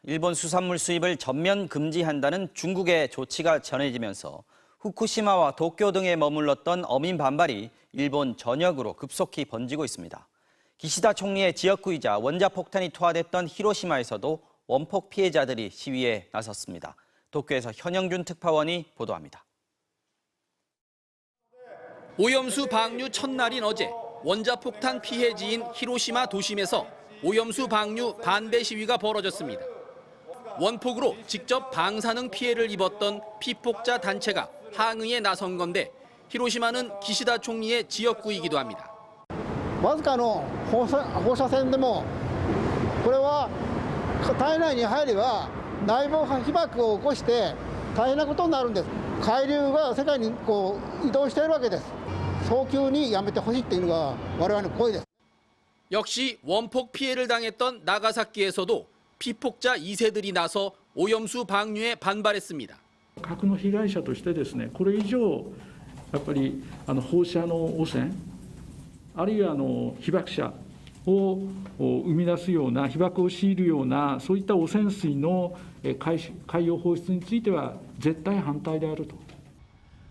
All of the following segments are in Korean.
일본 수산물 수입을 전면 금지한다는 중국의 조치가 전해지면서 후쿠시마와 도쿄 등에 머물렀던 어민 반발이 일본 전역으로 급속히 번지고 있습니다. 기시다 총리의 지역구이자 원자폭탄이 투하됐던 히로시마에서도 원폭 피해자들이 시위에 나섰습니다. 도쿄에서 현영준 특파원이 보도합니다. 오염수 방류 첫날인 어제 원자폭탄 피해지인 히로시마 도심에서 오염수 방류 반대 시위가 벌어졌습니다. 원폭으로 직접 방사능 피해를 입었던 피폭자 단체가 항의에 나선 건데 히로시마는 기시다 총리의 지역구이기도 합니다. わずかの放射線でもこれは体内に入れば内部被曝を起こして大変なことになるんです。海流が世界に移動しているわけです。早急にやめてほしいというのが我々の声です。 역시 원폭 피해를 당했던 나가사키에서도 피폭자 2세들이 나서 오염수 방류에 반발했습니다. 核の被害者としてですね、これ以上やっぱり放射能汚染、あるいは被爆者を生み出すような被爆を強いるようなそういった汚染水の海洋放出については絶対反対であると。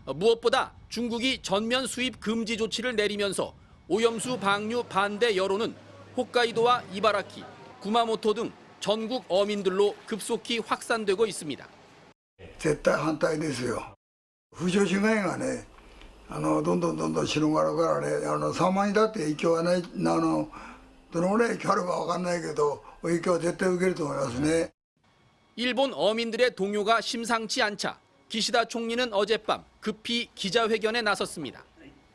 무엇보다 중국이 전면 수입 금지 조치를 내리면서 오염수 방류 반대 여론은 홋카이도와 이바라키, 구마모토 등 전국 어민들로 급속히 확산되고 있습니다. 絶対反対ですよ。風評被害がね、どんどん広がるからね、サンマにだって影響はない、どのぐらい影響あるかわかんないけど、影響は絶対受けると思いますね。 일본 어민들의 동요가 심상치 않자 기시다 총리는 어젯밤 급히 기자회견에 나섰습니다.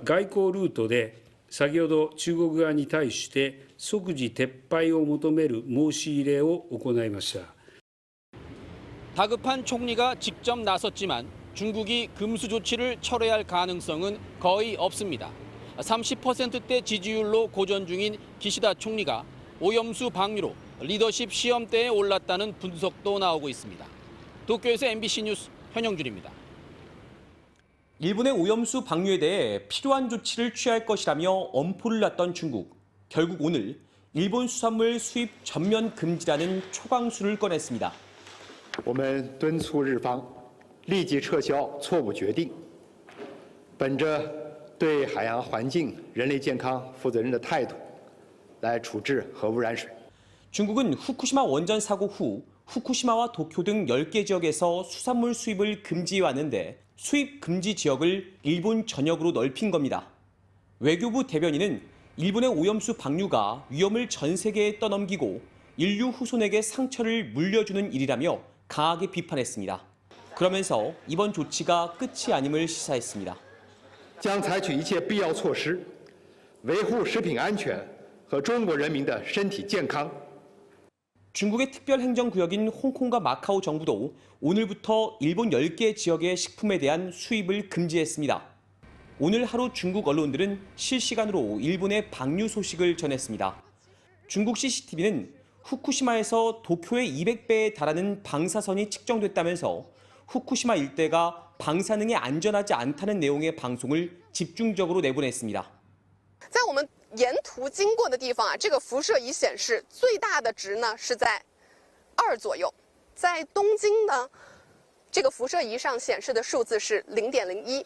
外交ルートで先ほど中国側に対して即時撤廃を求める申し入れを行いました。 다급한 총리가 직접 나섰지만 중국이 금수 조치를 철회할 가능성은 거의 없습니다. 30%대 지지율로 고전 중인 기시다 총리가 오염수 방류로 리더십 시험대에 올랐다는 분석도 나오고 있습니다. 도쿄에서 MBC 뉴스 현영준입니다. 일본의 오염수 방류에 대해 필요한 조치를 취할 것이라며 엄포를 놨던 중국. 결국 오늘 일본 수산물 수입 전면 금지라는 초강수를 꺼냈습니다. 我们敦促日方立即撤销错误决定，本着对海洋环境、人类健康负责任的态度来处置核污染水。 중국은 후쿠시마 원전 사고 후 후쿠시마와 도쿄 등 10개 지역에서 수산물 수입을 금지해왔는데 수입 금지 지역을 일본 전역으로 넓힌 겁니다. 외교부 대변인은 일본의 오염수 방류가 위험을 전 세계에 떠넘기고 인류 후손에게 상처를 물려주는 일이라며 강하게 비판했습니다. 그러면서 이번 조치가 끝이 아님을 시사했습니다. 将采取一切必要措施，维护食品安全和中国人民的身体健康。 중국의 특별행정구역인 홍콩과 마카오 정부도 오늘부터 일본 10개 지역의 식품에 대한 수입을 금지했습니다. 오늘 하루 중국 언론들은 실시간으로 일본의 방류 소식을 전했습니다. 중국 CCTV는 후쿠시마에서 도쿄의 200배에 달하는 방사선이 측정됐다면서 후쿠시마 일대가 방사능에 안전하지 않다는 내용의 방송을 집중적으로 내보냈습니다. 在我们沿途经过的地方啊，这个辐射仪显示最大的值呢是在2左右，在东京呢，这个辐射仪上显示的数字是0.01。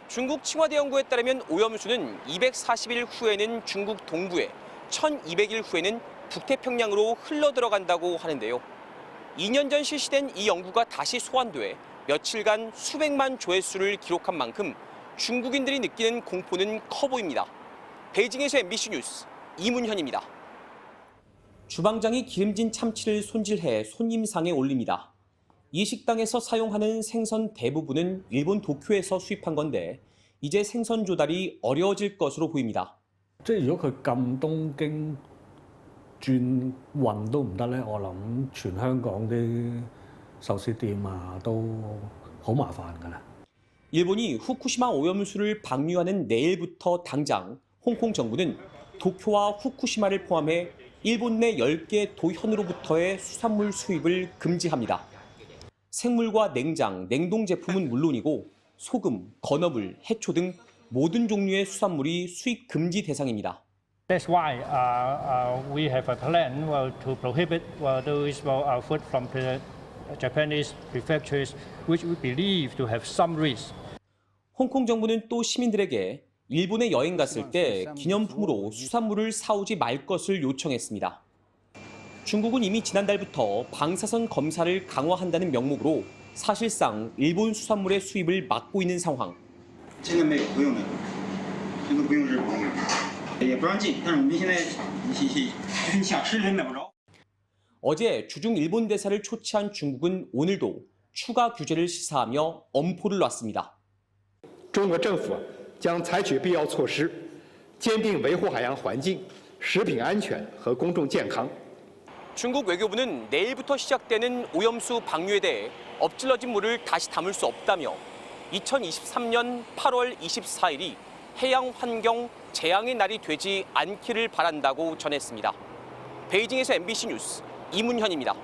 중국 칭화대 연구에 따르면 오염수는 240일 후에는 중국 동부에, 1200일 후에는 북태평양으로 흘러들어간다고 하는데요. 2년 전 실시된 이 연구가 다시 소환돼 며칠간 수백만 조회수를 기록한 만큼 중국인들이 느끼는 공포는 커 보입니다. 베이징에서 MBC 뉴스 이문현입니다. 주방장이 기름진 참치를 손질해 손님상에 올립니다. 이 식당에서 사용하는 생선 대부분은 일본 도쿄에서 수입한 건데 이제 생선 조달이 어려워질 것으로 보입니다. 即係如果佢禁東京轉運都唔得咧，我諗全香港啲壽司店啊都好麻煩㗎啦。 일본이 후쿠시마 오염수를 방류하는 내일부터 당장 홍콩 정부는 도쿄와 후쿠시마를 포함해 일본 내 10개 도현으로부터의 수산물 수입을 금지합니다. 생물과 냉장, 냉동 제품은 물론이고 소금, 건어물, 해초 등 모든 종류의 수산물이 수입 금지 대상입니다. That's why we have a plan to prohibit those food from the Japanese prefectures, which we believe to have some risk. 홍콩 정부는 또 시민들에게 일본에 여행 갔을 때 기념품으로 수산물을 사오지 말 것을 요청했습니다. 중국은 이미 지난달부터 방사선 검사를 강화한다는 명목으로 사실상 일본 수산물의 수입을 막고 있는 상황. 어제 주중 일본 대사를 초치한 중국은 오늘도 추가 규제를 시사하며 엄포를 놨습니다. 中国政府将采取必要措施，坚定维护海洋环境、食品安全和公众健康。 중국 외교부는 내일부터 시작되는 오염수 방류에 대해 엎질러진 물을 다시 담을 수 없다며 2023년 8월 24일이 해양 환경 재앙의 날이 되지 않기를 바란다고 전했습니다. 베이징에서 MBC 뉴스 이문현입니다.